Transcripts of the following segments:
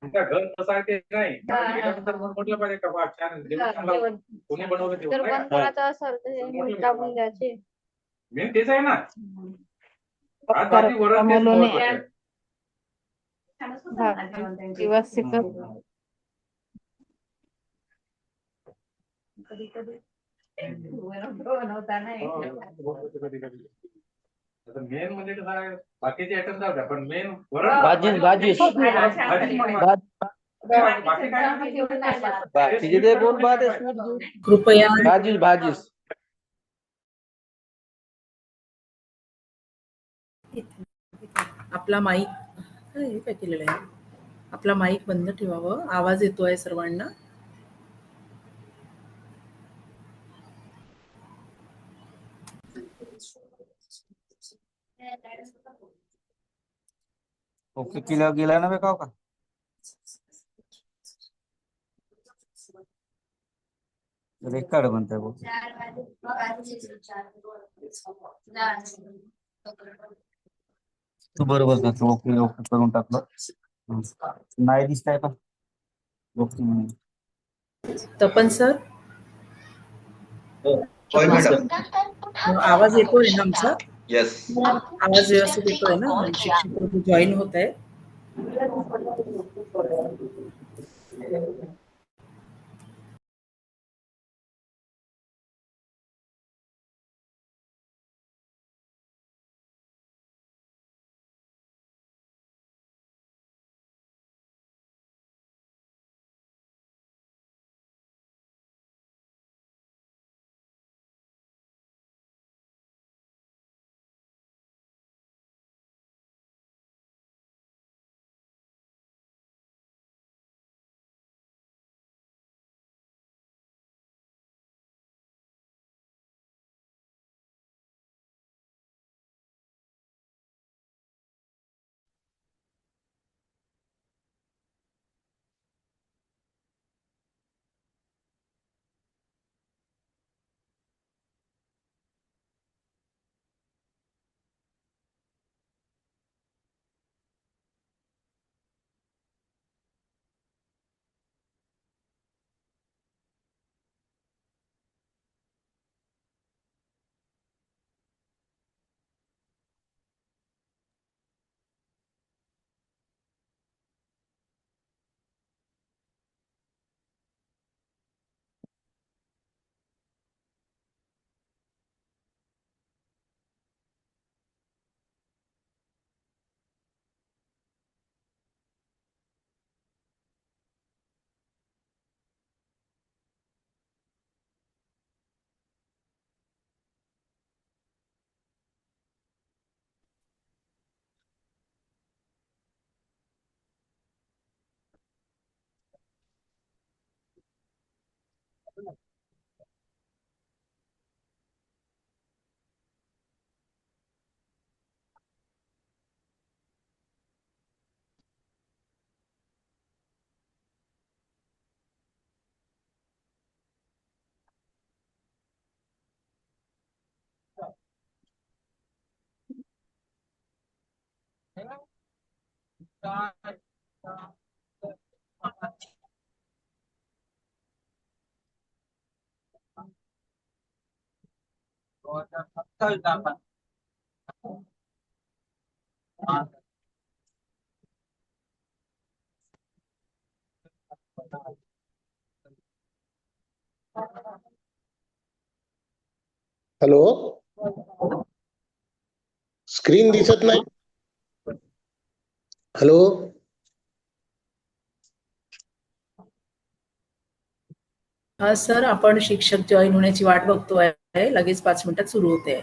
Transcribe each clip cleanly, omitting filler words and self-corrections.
तुमचा घर कसं आहे ते नाही गेल्यानंतर मग म्हटलं पाहिजे का बा छान जेवण चांगलं कोणी बनवलं जर जेवण बंद करायचं असेल तर हे मीठ टाकून द्यायचे. मेन तेच आहे ना. आज भाजी वरण तेच महत्वाचं आहे. कधी कधी बनवता नाही. मेन म्हणजे कसं आहे बाकीचे आयटम जाऊ द्या पण मेन वरण भाजी बाकी काय बाकीचे ते बोल बात आहे. कृपया भाजीस आपला माईक काय केलेलं आहे. आपला माईक बंद ठेवावं. आवाज येतोय सर्वांना. ओके किलो गेला ना बेकाव का रेकॉर्ड बनतंय बघ. तू बरोबर करतो. ओके ओके करून टाकलं. नाही दिसताय का ओके तपन सर होय मॅडम. आवाज येतोय ना आमचा? येस. आवाज व्यवस्थित येतोय ना? शिक्षक जॉईन होत आहे. हॅलो, स्क्रीन दिसत नाही. हॅलो, हा सर, आपण शिक्षक जॉईन होण्याची वाट बघतोय. लगेच 5 मिनिटात सुरू होते.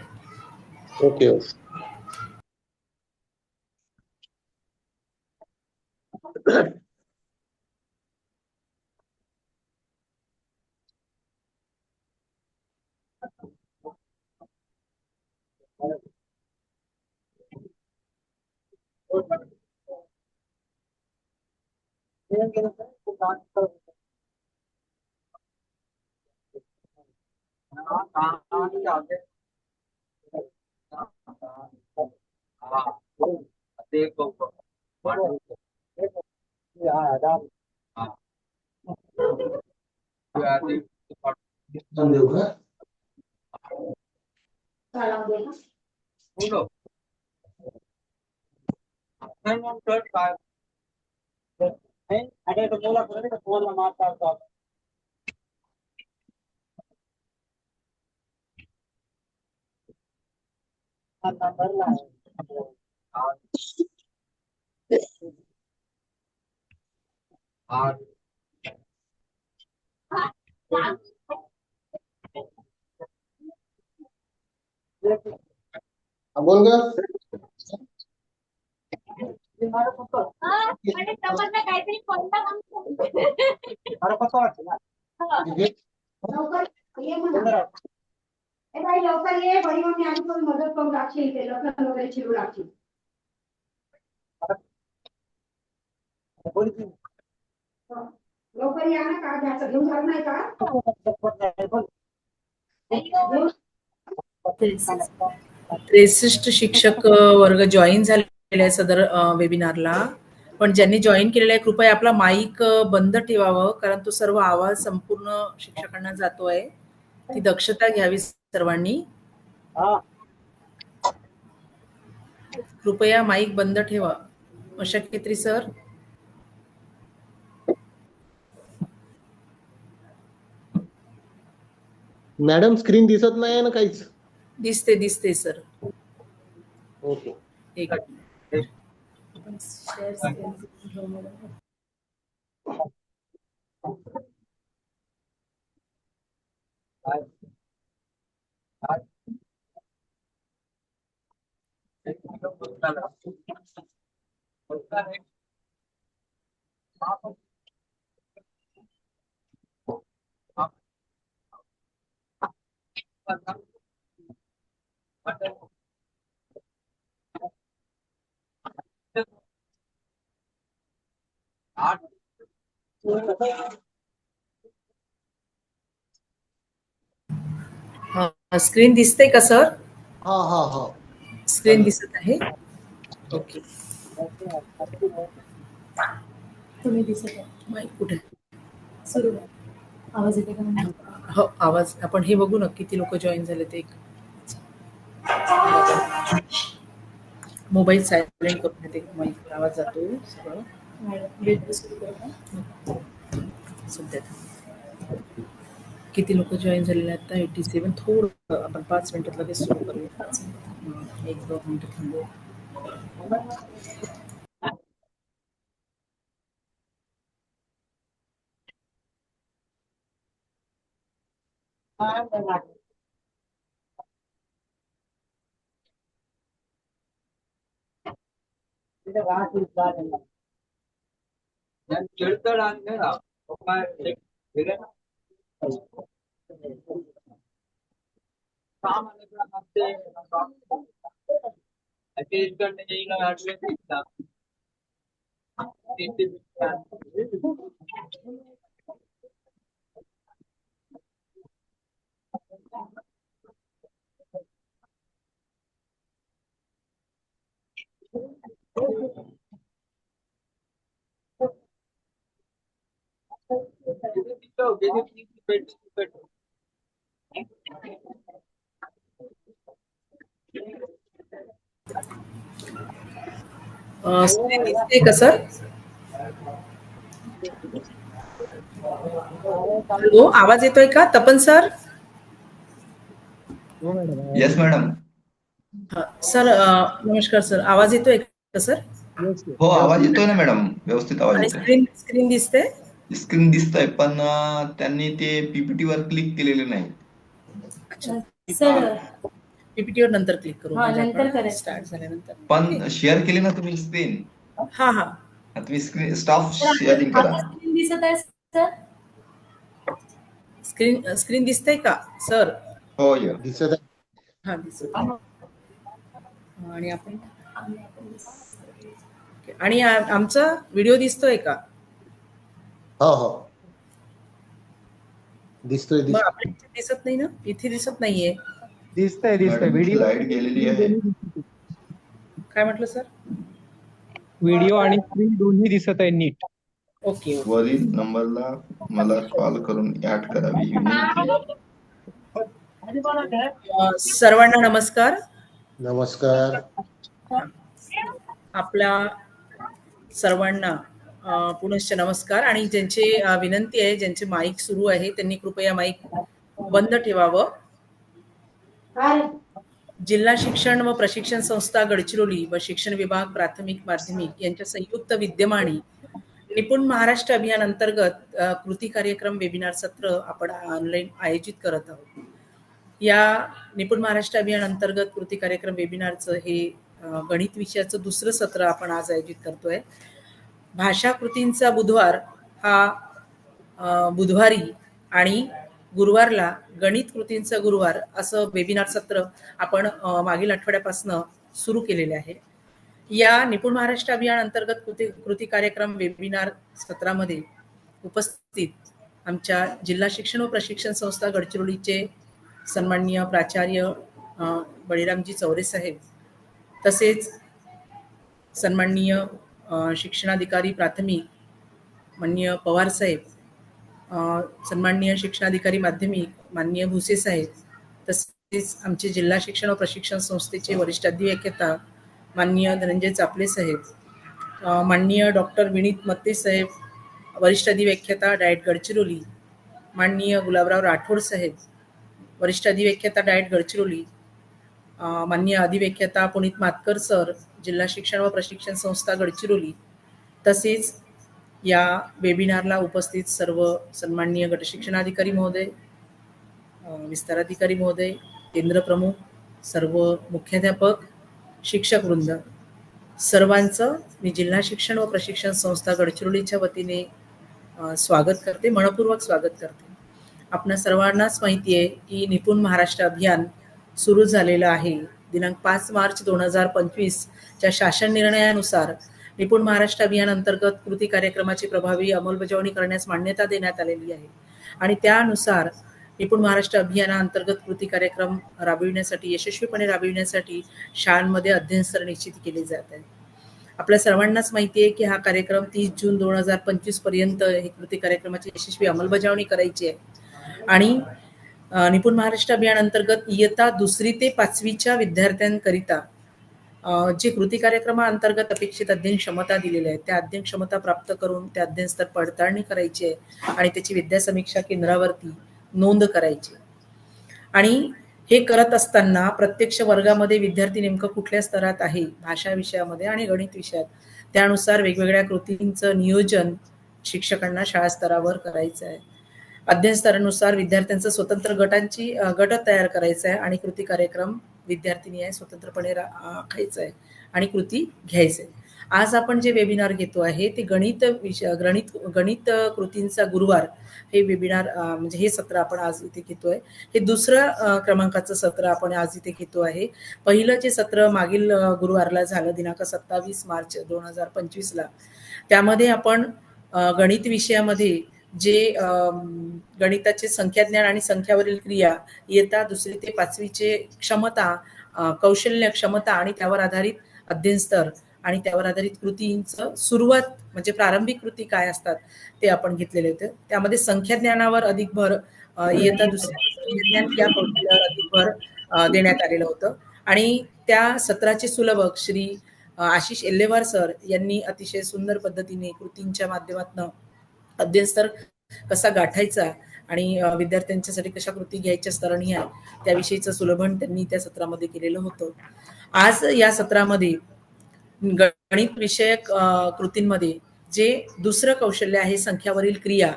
ओके. देऊ का? हा, बोल ग. काहीतरी लवकर ये बरी मग आम्ही पण मदत करू लागशील ते लग्न वगैरे चिरू लागशील. लवकर या ना काय घ्यायचं घेऊन जात नाही का? 63 शिक्षक वर्ग जॉईन झालेले आहे सदर वेबिनारला. पण ज्यांनी जॉईन केलेलं आहे कृपया आपला माईक बंद ठेवावं, कारण तो सर्व आवाज संपूर्ण शिक्षकांना जातोय. ती दक्षता घ्यावी सर्वांनी. कृपया माईक बंद ठेवा. अशक्यत्री सर. मॅडम स्क्रीन दिसत नाही ना काहीच. दिसते सर. ओके. एक स्क्रीन दिसते का सर? हा हा हा. स्क्रीन दिसत आहे. ओके. तुम्ही दिसत आहे. माईक कुठे? सुरू आवाज येते का? हो आवाज. आपण हे बघू ना किती लोक जॉईन झाले ते. मोबाईल सायलेंट करून घेते. माईक आवाज जातो सगळं. सध्या किती लोक जॉईन झालेले आहेत आता? 87. थोडं आपण 5 मिनिटात लगेच सुरू करूया. 1-2 मिनिटं थांबू. स्क्रीन दिसते का सर? हॅलो, आवाज येतोय का तपन सर? Yes madam. सर नमस्कार सर. आवाज येतोय का सर? हो आवाज येतोय ना मॅडम, व्यवस्थित आवाज आणि येतोय. स्क्रीन दिसते? स्क्रीन दिसतंय पण त्यांनी ते पीपीटी वर क्लिक केलेले नाही. अच्छा सर, पीपीटी वर नंतर क्लिक करू. नंतर स्टार्ट झाल्यानंतर. पण शेअर केली ना तुम्ही स्क्रीन? हा हा. तुम्ही स्क्रीन स्टॉप शेअरिंग करा. स्क्रीन दिसत आहे सर? स्क्रीन दिसतंय का सर? हो या. दिसत आहे. हा दिसत आहे. आणि आपण आणि आमचा व्हिडिओ दिसतोय का? हो हो दिसतोय. मग आपल्या इथे दिसत नाही ना? इथे दिसत नाहीये. दिसतंय मॅडम लाईट गेलेली आहे. काय म्हटलं सर? व्हिडिओ आणि स्क्रीन दोन्ही दिसत आहे नीट. ओके. वरील नंबरला मला कॉल करून ऍड करावी ही विनंती. सर्वांना नमस्कार. नमस्कार. आपल्या सर्वांना पुनश्च नमस्कार. आणि ज्यांची विनंती आहे, ज्यांचे माईक सुरू आहे त्यांनी कृपया माईक बंद ठेवावं. जिल्हा शिक्षण व प्रशिक्षण संस्था गडचिरोली व शिक्षण विभाग प्राथमिक माध्यमिक यांच्या संयुक्त विद्यमाने निपुण महाराष्ट्र अभियान अंतर्गत कृती कार्यक्रम वेबिनार सत्र आपण ऑनलाईन आयोजित करत आहोत. या निपुण महाराष्ट्र अभियान अंतर्गत कृती कार्यक्रम वेबिनारचं हे गणित विषयाचं दुसरं सत्र आपण आज आयोजित करतोय. भाषा कृतींचा बुधवार हा बुधवारी आणि गुरुवारला गणित कृतींचा गुरुवार असं वेबिनार सत्र आपण मागील आठवड्यापासून सुरू केलेले आहे. या निपुण महाराष्ट्र अभियान अंतर्गत कृती कार्यक्रम वेबिनार सत्रामध्ये उपस्थित आमच्या जिल्हा शिक्षण व प्रशिक्षण संस्था गडचिरोलीचे सन्माननीय प्राचार्य बळीरामजी चौरे साहेब, तसेच सन्माननीय शिक्षणाधिकारी प्राथमिक माननीय पवार साहेब, सन्माननीय शिक्षणाधिकारी माध्यमिक माननीय भुसे साहेब, तसेच आमचे जिल्हा शिक्षण व प्रशिक्षण संस्थेचे वरिष्ठ अधिव्याख्याता माननीय धनंजय चापले साहेब, माननीय डॉक्टर विनीत मत्ते साहेब, वरिष्ठ अधिव्याख्याता डाएट गडचिरोली, माननीय गुलाबराव राठोड साहेब, वरिष्ठ अधिव्याख्याता डाएट गडचिरोली, माननीय अधिव्याख्याता पुनीत मातकर सर, जिल्हा शिक्षण व प्रशिक्षण संस्था गडचिरोली, तसेच या वेबिनारला उपस्थित सर्व सन्माननीय गट शिक्षणाधिकारी महोदय, विस्ताराधिकारी महोदय, केंद्र प्रमुख, सर्व मुख्याध्यापक, शिक्षक वृंद, सर्वांचं मी जिल्हा शिक्षण व प्रशिक्षण संस्था गडचिरोलीच्या वतीने स्वागत करते, मनपूर्वक स्वागत करते. आपणा सर्वांनाच माहिती आहे की निपुण महाराष्ट्र अभियान सुरू झालेलं आहे. दिनांक 5 मार्च 2025 च्या शासन निर्णयानुसार निपुण महाराष्ट्र अभियान अंतर्गत कृती कार्यक्रमाची प्रभावी अंमलबजावणी करण्यास मान्यता देण्यात आलेली आहे. आणि त्यानुसार निपुण महाराष्ट्र अभियानाअंतर्गत कृती कार्यक्रम राबविण्यासाठी, यशस्वीपणे राबविण्यासाठी शाळांमध्ये अध्ययनस्तर निश्चित केले जात आहे. आपल्या सर्वांनाच माहिती आहे की हा कार्यक्रम 30 जून 2025 पर्यंत हे कृती कार्यक्रमाची यशस्वी अंमलबजावणी करायची आहे. आणि निपुण महाराष्ट्र अभियान अंतर्गत इयत्ता 2री ते 5वीच्या विद्यार्थ्यांकरिता जे कृती कार्यक्रमाअंतर्गत अपेक्षित अध्ययन क्षमता दिलेल्या आहेत त्या अध्ययन क्षमता प्राप्त करून त्या अध्ययन स्तर पडताळणी करायची आहे आणि त्याची विद्या समीक्षा केंद्रावरती नोंद करायची. आणि हे करत असताना प्रत्यक्ष वर्गामध्ये विद्यार्थी नेमकं कुठल्या स्तरात आहे भाषा विषयामध्ये आणि गणित विषयात, त्यानुसार वेगवेगळ्या कृतींचं नियोजन शिक्षकांना शाळा स्तरावर करायचं आहे. अध्ययन स्तरानुसार विद्यार्थ्यांचं स्वतंत्र गट तयार करायचा आहे आणि कृती कार्यक्रम विद्यार्थिनी आहे स्वतंत्रपणे आखायचा आहे आणि कृती घ्यायचं आहे. आज आपण जे वेबिनार घेतो आहे ते गणित कृतींचा गुरुवार हे वेबिनार म्हणजे हे सत्र आपण आज इथे घेतोय. हे दुसरं क्रमांकाचं सत्र आपण आज इथे घेतो आहे. पहिलं जे सत्र मागील गुरुवारला झालं दिनांक 27 मार्च 2025 ला, त्यामध्ये आपण गणित विषयामध्ये जे गणिताचे संख्याज्ञान आणि संख्यावरील क्रिया, इयत्ता 2री ते 5वीचे क्षमता, कौशल्य, क्षमता आणि त्यावर आधारित अध्ययन स्तर आणि त्यावर आधारित कृतींचं सुरुवात म्हणजे प्रारंभिक कृती काय असतात ते आपण घेतलेले होते. त्यामध्ये संख्याज्ञानावर अधिक भर, इयत्ता 2री संख्याज्ञान या कौशल्यावर अधिक भर देण्यात आलेलं होतं. आणि त्या सत्राचे सुलभक श्री आशिष एल्लेवार सर यांनी अतिशय सुंदर पद्धतीने कृतींच्या माध्यमातून अध्ययन स्तर कसा गाठायचा आणि विद्यार्थ्यांच्यासाठी कशा कृती घ्यायच्या स्तरांनी आहे त्याविषयीचं सुलभन त्यांनी त्या सत्रामध्ये केलेलं होतं. आज या सत्रामध्ये गणित विषयक कृतींमध्ये जे दुसरं कौशल्य आहे संख्यावरील क्रिया,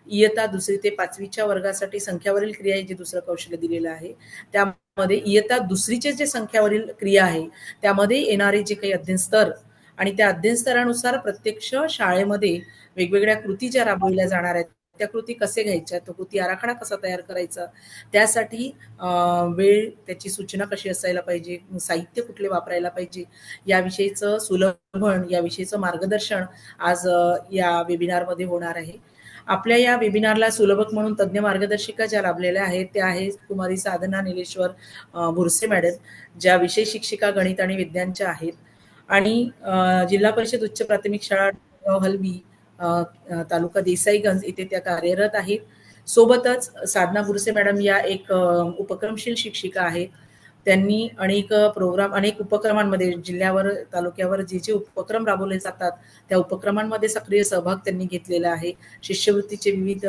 इयत्ता 2री ते 5वीच्या वर्गासाठी संख्यावरील क्रिया हे जे दुसरं कौशल्य दिलेलं आहे त्यामध्ये इयत्ता 2रीचे जे संख्यावरील क्रिया आहे त्यामध्ये येणारे जे काही अध्ययन स्तर आणि त्या अध्ययन स्तरानुसार प्रत्यक्ष शाळेमध्ये वेगवेगळ्या कृती ज्या राबवल्या जाणार आहेत त्या कृती कसे घ्यायच्या, तो कृती आराखडा कसा तयार करायचा, त्यासाठी वेळ, त्याची सूचना कशी असायला पाहिजे, साहित्य कुठले वापरायला पाहिजे याविषयीचं सुलभन, याविषयीचं मार्गदर्शन आज या वेबिनारमध्ये होणार आहे. आपल्या या वेबिनारला सुलभक म्हणून तज्ज्ञ मार्गदर्शिका ज्या लाभलेल्या आहेत त्या आहेत कुमारी साधना निलेश्वर भुरसे मॅडम, ज्या विषय शिक्षिका गणित आणि विज्ञानच्या आहेत. आणि जिल्हा परिषद उच्च प्राथमिक शाळा हलबी तालुका देसाईगंज इथे त्या कार्यरत आहेत. सोबतच साधना बुरसे मॅडम या एक उपक्रमशील शिक्षिका आहेत. त्यांनी अनेक उपक्रमांमध्ये जिल्ह्यावर तालुक्यावर जे उपक्रम राबवले जातात त्या उपक्रमांमध्ये सक्रिय सहभाग त्यांनी घेतलेला आहे. शिष्यवृत्तीचे विविध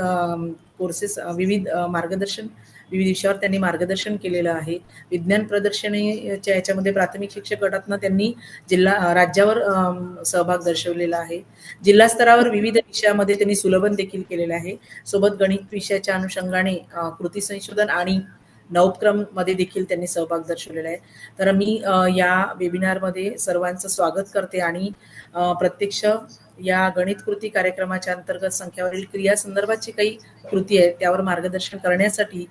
कोर्सेस विविध विषयावर त्यांनी मार्गदर्शन केलेलं आहे. विज्ञान प्रदर्शनीच्या याच्यामध्ये प्राथमिक शिक्षक गटातनं त्यांनी राज्यावर सहभाग दर्शवलेला आहे. जिल्हा स्तरावर विविध विषयामध्ये त्यांनी सुलभन देखील केलेलं आहे. सोबत गणित विषयाच्या अनुषंगाने कृती संशोधन आणि नवोपक्रम मध्ये देखील त्यांनी सहभाग दर्शवलेला आहे. तर मी या वेबिनारमध्ये सर्वांचं स्वागत करते आणि प्रत्यक्ष या गणित कृती कार्यक्रमाच्या अंतर्गत संख्यावरील क्रिया संदर्भाची काही कृती आहे त्यावर मार्गदर्शन करण्यासाठी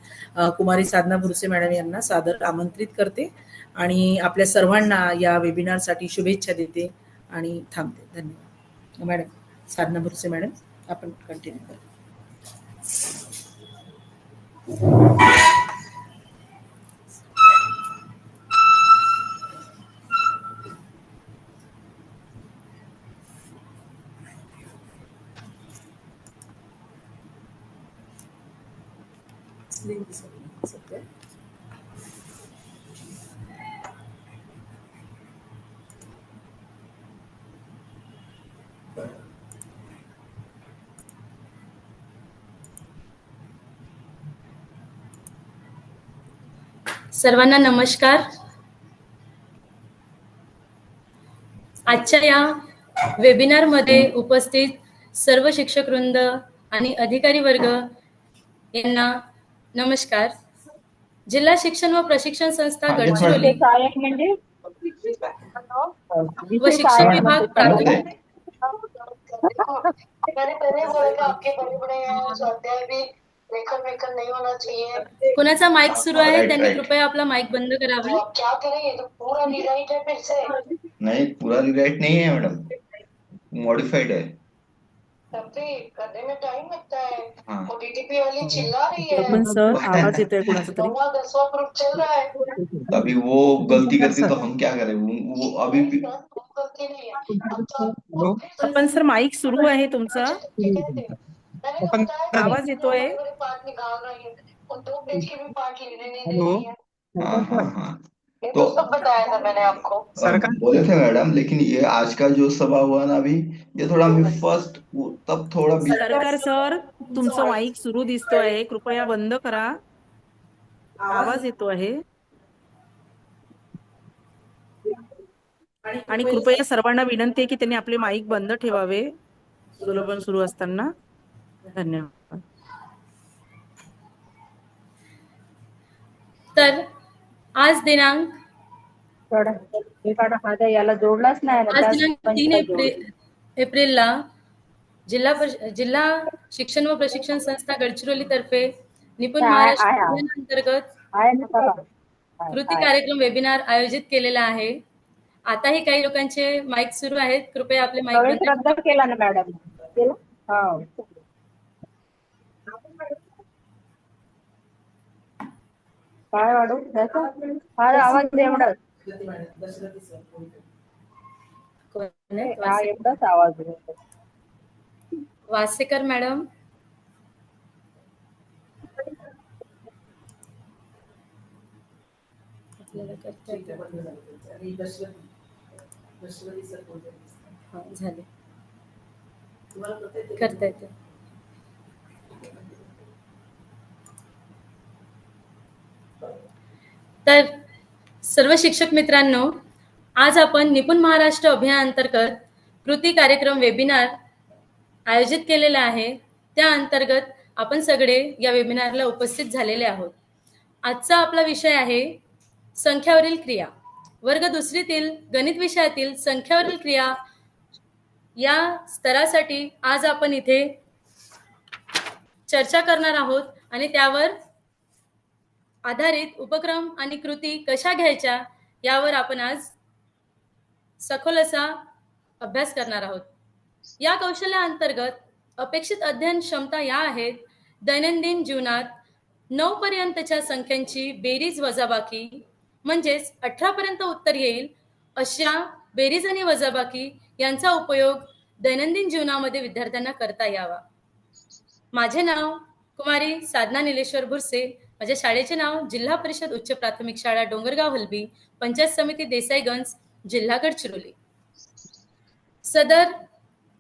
कुमारी साधना बुरसे मॅडम यांना सादर आमंत्रित करते आणि आपल्या सर्वांना या वेबिनारसाठी शुभेच्छा देते आणि थांबते. धन्यवाद. मॅडम साधना बुरसे मॅडम, आपण कंटिन्यू करा. सर्वांना नमस्कार. आजच्या या वेबिनारमध्ये उपस्थित सर्व शिक्षक वृंद आणि अधिकारी वर्ग यांना नमस्कार. जिल्हा शिक्षण व प्रशिक्षण संस्था गडचिरोली व शिक्षण विभाग कुणाचा माईक सुरू आहे त्यांनी कृपया आपला माईक बंद करावा. नहीं, पूरा रिराइट नहीं है मैडम, मॉडिफाइड है. करने में टाइम लगता है. हाँ. वो डीटीपी वाली चिल्ला रही है. पण सर आवाज येतोय कुणाचा तरी. 10वां ग्रुप चल रहा है. अभी वो गलती करती तो हम क्या करें? वो अभी भी गलती नहीं है. पण सर माईक सुरू आहे तुमचा, मैंने बताया आवाज येतोय. पार्ट निकाल रही है. उन 2 पेज के भी पार्ट लेने नहीं दे हेलो? रही है. हाँ हाँ हाँ ये तो तो सब बताया था मैंने आपको. सरकार बोले थे मैडम, लेकिन ये आज का जो सभा हुआ ना अभी, ये थोड़ा हमें फर्स्ट तब थोड़ा सरकार सर तुमचं माईक सुरू दिसतोय, कृपया बंद करा, आवाज येतो आहे. आणि कृपया सर्वांना विनंती आहे की त्यांनी आपले माईक बंद ठेवावे सुलभन सुरू असताना. धन्यवाद. तर आज दिनांक याला जोडलाच नाही. आज दिनांक 3 एप्रिलला जिल्हा शिक्षण व प्रशिक्षण संस्था गडचिरोली तर्फे निपुण महाराष्ट्र अभियानांतर्गत कृती कार्यक्रम वेबिनार आयोजित केलेला आहे. आताही काही लोकांचे माईक सुरू आहेत, कृपया आपले माईक रद्द केला ना मॅडम. काय वाढू हा आवाज एवढाच एवढाच आवाज. वासेकर मॅडम, आपल्याला करता झाले करता येते. तर सर्व शिक्षक मित्रांनो, आज आपण निपुण महाराष्ट्र अभियानांतर्गत कृती कार्यक्रम वेबिनार आयोजित केलेला आहे. त्या अंतर्गत आपण सगळे या वेबिनारला उपस्थित झालेले आहोत. आजचा आपला विषय आहे संख्यावरील क्रिया. वर्ग दुसरीतील गणित विषयातील संख्यावरील क्रिया या स्तरासाठी आज आपण इथे चर्चा करणार आहोत आणि त्यावर आधारित उपक्रम आणि कृती कशा घ्यायच्या यावर आपण आज सखोल असा अभ्यास करणार आहोत. या कौशल्याअंतर्गत अपेक्षित अध्ययन क्षमता या आहेत: दैनंदिन जीवनात 9 पर्यंतच्या संख्यांची बेरीज वजाबाकी म्हणजेच 18 पर्यंत उत्तर येईल अशा बेरीज आणि वजाबाकी यांचा उपयोग दैनंदिन जीवनामध्ये विद्यार्थ्यांना करता यावा. माझे नाव कुमारी साधना निलेश्वर भुरसे. माझ्या शाळेचे नाव जिल्हा परिषद उच्च प्राथमिक शाळा डोंगरगाव हलबी, पंचायत समिती देसाईगंज, जिल्हा गडचिरोली. सदर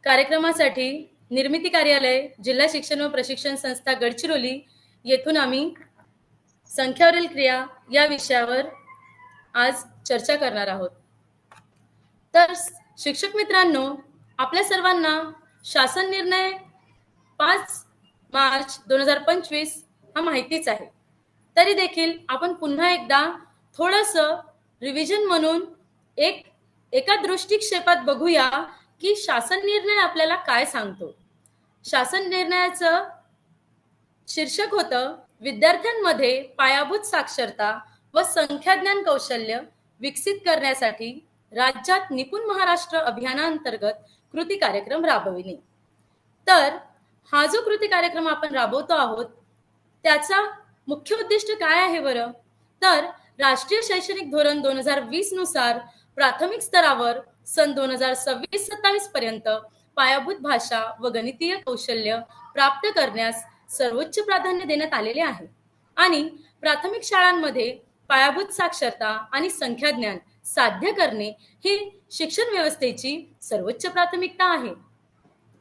कार्यक्रमासाठी निर्मिती कार्यालय, जिल्हा शिक्षण व प्रशिक्षण संस्था गडचिरोली येथून आम्ही संख्यावरील क्रिया या विषयावर आज चर्चा करणार आहोत. तर शिक्षक मित्रांनो, आपल्या सर्वांना शासन निर्णय 5 मार्च 2025 हा माहितीच आहे. तरी देखील आपण पुन्हा एकदा थोडंसं रिव्हिजन म्हणून एका दृष्टिक्षेपात बघूया की शासन निर्णय आपल्याला काय सांगतो. शासन निर्णयाचं शीर्षक होतं विद्यार्थ्यांमध्ये पायाभूत साक्षरता व संख्याज्ञान कौशल्य विकसित करण्यासाठी राज्यात निपुण महाराष्ट्र अभियानांतर्गत कृती कार्यक्रम राबविणे. तर हा जो कृती कार्यक्रम आपण राबवतो आहोत त्याचा मुख्य उद्दिष्ट काय आहे बरं? तर राष्ट्रीय शैक्षणिक धोरण 2020 नुसार प्राथमिक स्तरावर सन 2026-27 पर्यंत पायाभूत भाषा व गणितीय कौशल्य प्राप्त करण्यास सर्वोच्च प्राधान्य देण्यात आलेले आहे आणि प्राथमिक शाळांमध्ये पायाभूत साक्षरता आणि संख्याज्ञान साध्य करणे ही शिक्षण व्यवस्थेची सर्वोच्च प्राथमिकता आहे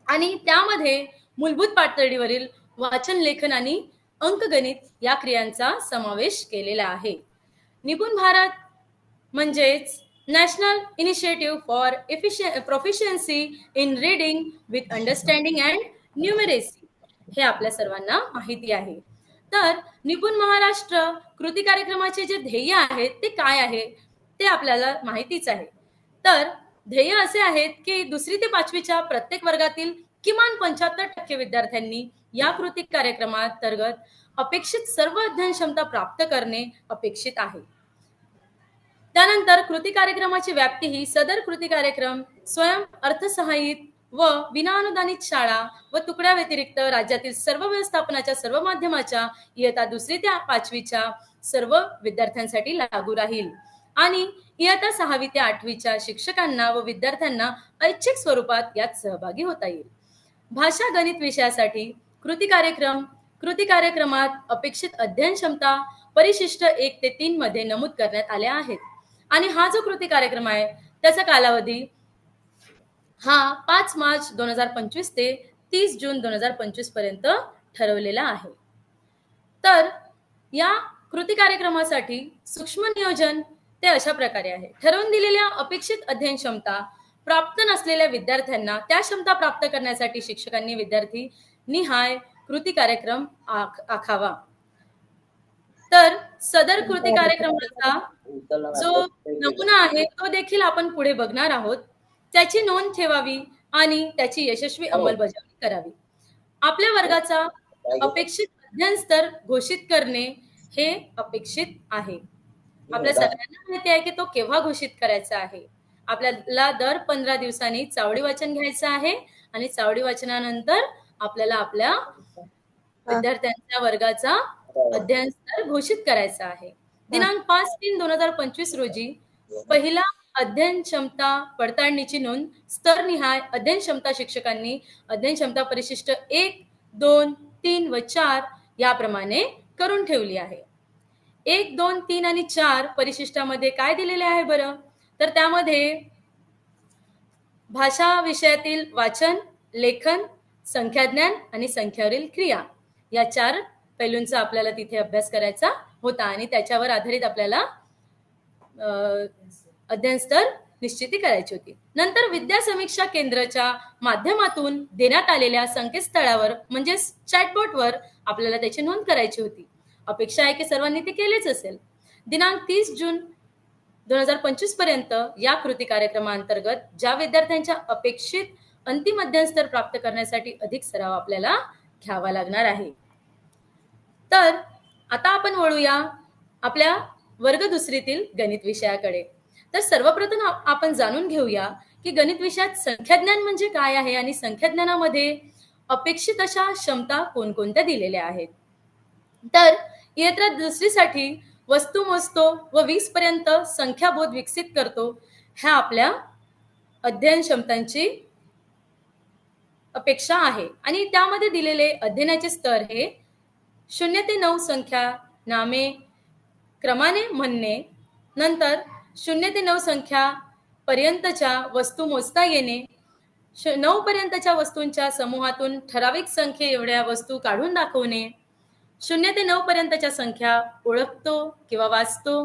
आणि त्यामध्ये मूलभूत पातळीवरील वाचन, लेखन आणि अंकगणित या क्रियांचा समावेश केलेला आहे. निपुण भारत म्हणजेच national initiative for proficiency in reading with understanding and numeracy हे आपल्या सर्वांना माहिती आहे. तर निपुण महाराष्ट्र कृती कार्यक्रमाचे जे ध्येय आहेत ते काय आहे ते आपल्याला माहितीच आहे. तर ध्येय असे आहेत की 2री ते 5वीच्या प्रत्येक वर्गातील किमान 75% विद्यार्थ्यांनी या कृती कार्यक्रमांतर्गत अपेक्षित सर्व अध्ययन क्षमता प्राप्त करणे अपेक्षित आहे. त्यानंतर कृती कार्यक्रमाची व्याप्ती ही सदर कृती कार्यक्रम स्वयं अर्थसहाय्यित व विनाअनुदानित शाळा व तुकड्या व्यतिरिक्त राज्यातील सर्व व्यवस्थापनाच्या सर्व माध्यमाच्या इयत्ता 2री ते 5वीच्या सर्व विद्यार्थ्यांसाठी लागू राहील आणि इयत्ता 6वी ते 8वीच्या शिक्षकांना व विद्यार्थ्यांना ऐच्छिक स्वरूपात यात सहभागी होता येईल. भाषा गणित विषयासाठी कृती कार्यक्रमात अपेक्षित अध्ययन क्षमता परिशिष्ट 1 ते 3 मध्ये नमूद करण्यात आल्या आहेत आणि हा जो कृती कार्यक्रम आहे त्याचा कालावधी हा 5 मार्च 2025 ते 30 जून 2025 पर्यंत ठरवलेला आहे. तर या कृती कार्यक्रमासाठी सूक्ष्म नियोजन ते अशा प्रकारे आहे. ठरवून दिलेल्या अपेक्षित अध्ययन क्षमता प्राप्त नसलेल्या विद्यार्थ्यांना त्या क्षमता प्राप्त करण्यासाठी शिक्षकांनी विद्यार्थी निहाय कृती कार्यक्रम आखावा. तर सदर कृती कार्यक्रमाचा जो नमुना आहे तो देखील आपण पुढे बघणार आहोत. त्याची नोंद ठेवावी आणि त्याची यशस्वी अंमलबजावणी करावी. आपल्या वर्गाचा अपेक्षित अध्ययन स्तर घोषित करणे हे अपेक्षित आहे. आपल्या सगळ्यांना माहिती आहे की तो केव्हा घोषित करायचा आहे. आपल्याला दर 15 दिवसांनी चावडी वाचन घ्यायचं आहे आणि चावडी वाचनानंतर आपल्याला आपल्या विद्यार्थ्यांच्या वर्गाचा अध्ययन स्तर घोषित करायचा आहे. दिनांक 5/3/2025 रोजी पहिला अध्ययन क्षमता पडताळणीची नोंद स्तरनिहाय अध्ययन क्षमता शिक्षकांनी अध्ययन क्षमता परिशिष्ट 1, 2, 3 व 4 याप्रमाणे करून ठेवली आहे. 1, 2, 3 आणि 4 परिशिष्टामध्ये काय दिलेले आहे बरं? तर त्यामध्ये भाषा विषयातील वाचन, लेखन, संख्याज्ञान आणि संख्यावरील क्रिया या 4 पैलूंचा आपल्याला तिथे अभ्यास करायचा होता आणि त्याच्यावर आधारित आपल्याला अध्ययन स्तर निश्चिती करायची होती. नंतर विद्या समीक्षा केंद्राच्या माध्यमातून देण्यात आलेल्या संकेतस्थळावर म्हणजे चॅटबॉटवर आपल्याला त्याची नोंद करायची होती. अपेक्षा आहे की सर्वांनी ते केलेच असेल. दिनांक 30 जून 2025 पर्यंत या कृती कार्यक्रमांतर्गत ज्या विद्यार्थ्यांच्या अपेक्षित अंतिम अध्ययन स्तर प्राप्त करण्यासाठी अधिक सराव आपल्याला घ्यावा लागणार आहे. तर आता आपण वळूया आपल्या वर्ग 2रीतील गणित विषयाकडे. तर सर्वप्रथम आपण जाणून घेऊया की गणित विषयात संख्याज्ञान म्हणजे काय आहे आणि संख्याज्ञानामध्ये अपेक्षित अशा क्षमता कोणकोणत्या दिलेल्या आहेत. तर इयत्ता 2रीसाठी वस्तू मोजतो व 20 पर्यंत संख्याबोध विकसित करतो ह्या आपल्या अध्ययन क्षमतांची अपेक्षा आहे आणि त्यामध्ये दिलेले अध्ययनाचे स्तर हे 0 ते 9 संख्या नामे क्रमाने म्हणणे, नंतर 0 ते 9 संख्या पर्यंतच्या वस्तू मोजता येणे, 9 पर्यंतच्या वस्तूंच्या समूहातून ठराविक संख्ये एवढ्या वस्तू काढून दाखवणे, 0 ते 9 पर्यंतच्या संख्या ओळखतो किंवा वाचतो,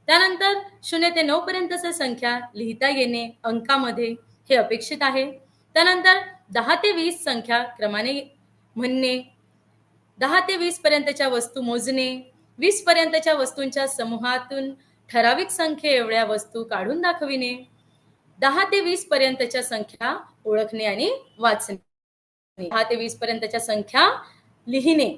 त्यानंतर 0 ते 9 पर्यंतच्या संख्या लिहिता येणे अंकामध्ये हे अपेक्षित आहे. त्यानंतर 10 ते 20 संख्या क्रमाने म्हणणे, 10 ते 20 पर्यंतच्या वस्तू मोजणे, 20 पर्यंतच्या वस्तूंच्या समूहातून ठराविक संख्ये एवढ्या वस्तू काढून दाखविणे, 10 ते 20 पर्यंतच्या संख्या ओळखणे आणि वाचणे, 10 ते 20 पर्यंतच्या संख्या लिहिणे